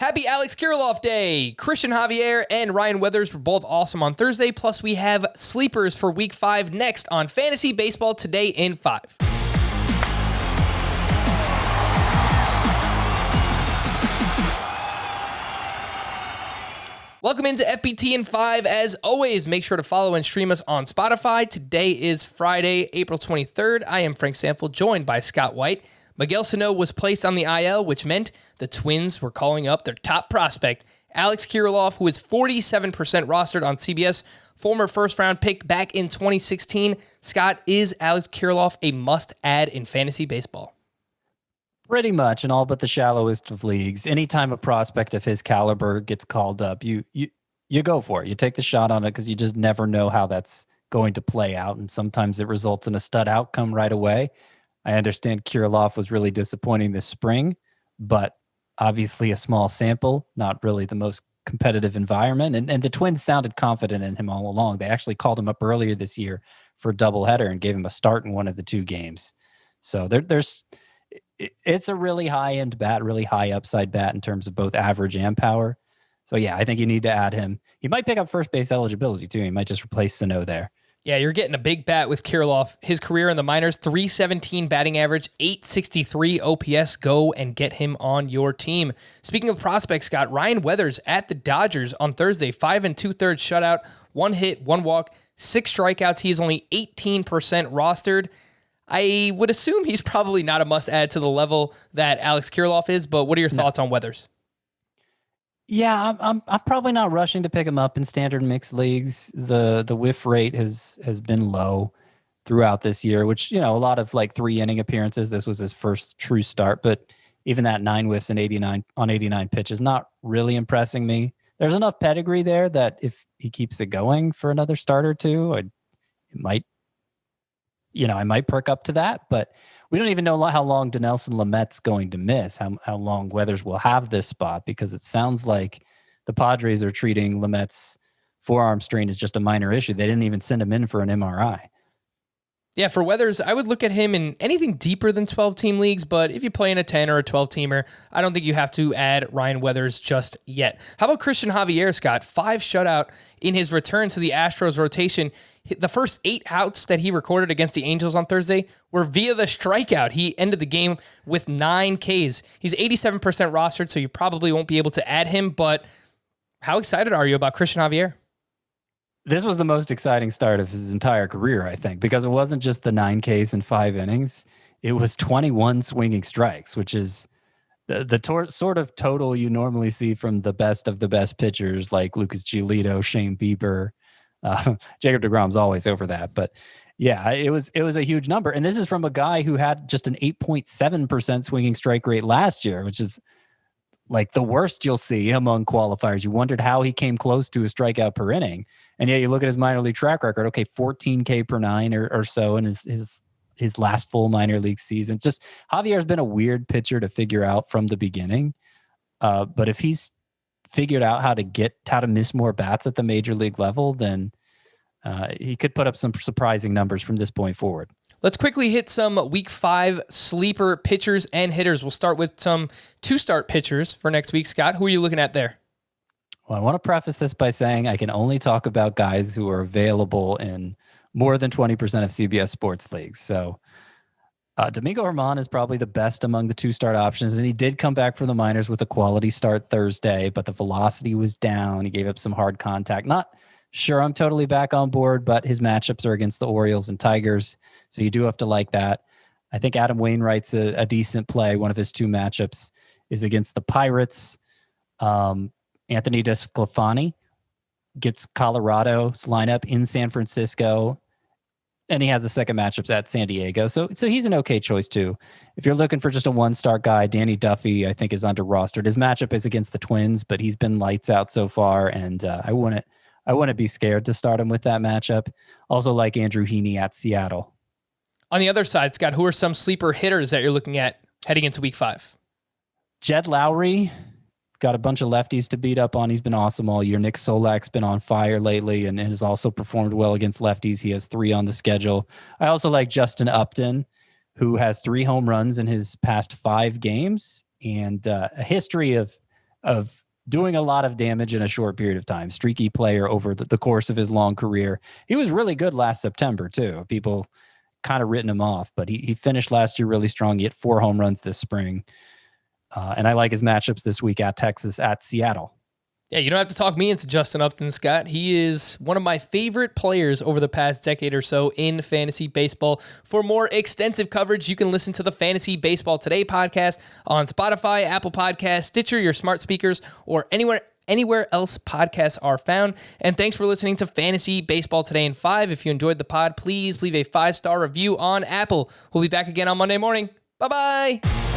Happy Alex Kirilloff Day! Cristian Javier and Ryan Weathers were both awesome on Thursday, plus we have sleepers for Week 5 next on Fantasy Baseball Today in 5. Welcome into FBT in 5. As always, make sure to follow and stream us on Spotify. Today is Friday, April 23rd. I am Frank Sample, joined by Scott White. Miguel Sano was placed on the IL, which meant the Twins were calling up their top prospect, Alex Kirilloff, who is 47% rostered on CBS, former first-round pick back in 2016. Scott, is Alex Kirilloff a must-add in fantasy baseball? Pretty much in all but the shallowest of leagues. Anytime a prospect of his caliber gets called up, you go for it. You take the shot on it because you just never know how that's going to play out, and sometimes it results in a stud outcome right away. I understand Kirilloff was really disappointing this spring, but obviously a small sample, not really the most competitive environment. And the Twins sounded confident in him all along. They actually called him up earlier this year for a doubleheader and gave him a start in one of the two games. So it's a really high-end bat, really high upside bat in terms of both average and power. So yeah, I think you need to add him. He might pick up first base eligibility too. He might just replace Sano there. Yeah, you're getting a big bat with Kirilloff. His career in the minors, .317 batting average, .863 OPS. Go and get him on your team. Speaking of prospects, Scott, Ryan Weathers at the Dodgers on Thursday, 5 2/3 shutout, 1 hit, 1 walk, 6 strikeouts. He is only 18% rostered. I would assume he's probably not a must-add to the level that Alex Kirilloff is, but what are your thoughts on Weathers? Yeah, I'm probably not rushing to pick him up in standard mixed leagues. The whiff rate has been low throughout this year, which, a lot of like 3-inning appearances. This was his first true start, but even that 9 whiffs and 89 pitches is not really impressing me. There's enough pedigree there that if he keeps it going for another start or two, I might perk up to that, but we don't even know how long Dinelson Lamet's going to miss, how long Weathers will have this spot, because it sounds like the Padres are treating Lamet's forearm strain as just a minor issue. They didn't even send him in for an MRI. Yeah, for Weathers, I would look at him in anything deeper than 12-team leagues, but if you play in a 10 or a 12-teamer, I don't think you have to add Ryan Weathers just yet. How about Cristian Javier, Scott? 5 shutout in his return to the Astros rotation. The first 8 outs that he recorded against the Angels on Thursday were via the strikeout. He ended the game with 9 Ks. He's 87% rostered, so you probably won't be able to add him, but how excited are you about Cristian Javier? This was the most exciting start of his entire career, I think, because it wasn't just the 9 Ks in 5 innings. It was 21 swinging strikes, which is the sort of total you normally see from the best of the best pitchers like Lucas Giolito, Shane Bieber. Jacob deGrom's always over that, but yeah, it was a huge number. And this is from a guy who had just an 8.7% swinging strike rate last year, which is like the worst you'll see among qualifiers. You wondered how he came close to a strikeout per inning. And yeah, you look at his minor league track record, okay, 14 K per 9 or so in his last full minor league season. Just Javier's been a weird pitcher to figure out from the beginning. But if he's figured out how to miss more bats at the major league level, then he could put up some surprising numbers from this point forward. Let's quickly hit some Week 5 sleeper pitchers and hitters. We'll start with some 2-start pitchers for next week. Scott, who are you looking at there? Well, I want to preface this by saying I can only talk about guys who are available in more than 20% of CBS sports leagues. So Domingo Germán is probably the best among the 2-start options, and he did come back from the minors with a quality start Thursday, but the velocity was down. He gave up some hard contact. Not sure I'm totally back on board, but his matchups are against the Orioles and Tigers, so you do have to like that. I think Adam Wainwright's a decent play. One of his 2 matchups is against the Pirates. Anthony DeSclafani gets Colorado's lineup in San Francisco, and he has the second matchups at San Diego. So he's an okay choice too. If you're looking for just a 1-star guy, Danny Duffy, I think, is under rostered. His matchup is against the Twins, but he's been lights out so far, and I wouldn't be scared to start him with that matchup. Also like Andrew Heaney at Seattle. On the other side, Scott, who are some sleeper hitters that you're looking at heading into Week 5? Jed Lowry. Got a bunch of lefties to beat up on. He's been awesome all year. Nick Solak's been on fire lately and has also performed well against lefties. He has 3 on the schedule. I also like Justin Upton, who has 3 home runs in his past 5 games and a history of of doing a lot of damage in a short period of time. Streaky player over the course of his long career. He was really good last September too. People kind of written him off, but he finished last year really strong. He hit 4 home runs this spring. And I like his matchups this week at Texas, at Seattle. Yeah, you don't have to talk me into Justin Upton, Scott. He is one of my favorite players over the past decade or so in fantasy baseball. For more extensive coverage, you can listen to the Fantasy Baseball Today podcast on Spotify, Apple Podcasts, Stitcher, your smart speakers, or anywhere else podcasts are found. And thanks for listening to Fantasy Baseball Today in 5. If you enjoyed the pod, please leave a 5-star review on Apple. We'll be back again on Monday morning. Bye-bye.